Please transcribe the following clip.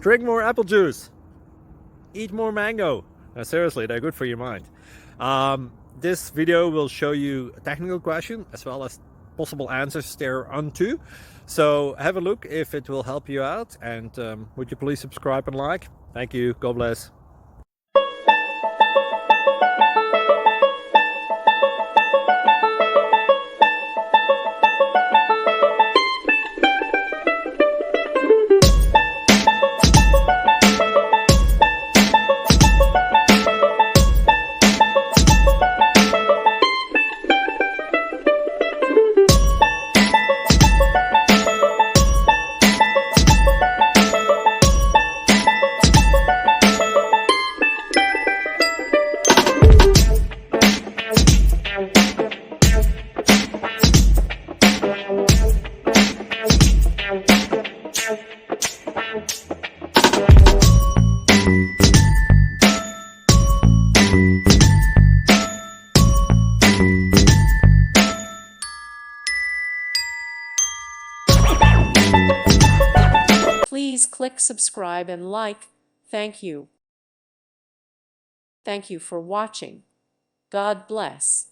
Drink more apple juice. Eat more mango. Seriously, they're good for your mind. This video will show you a technical question as well as possible answers thereunto. So have a look if it will help you out, and would you please subscribe and like? Thank you. God bless. Please click subscribe and like. Thank you. Thank you for watching. God bless.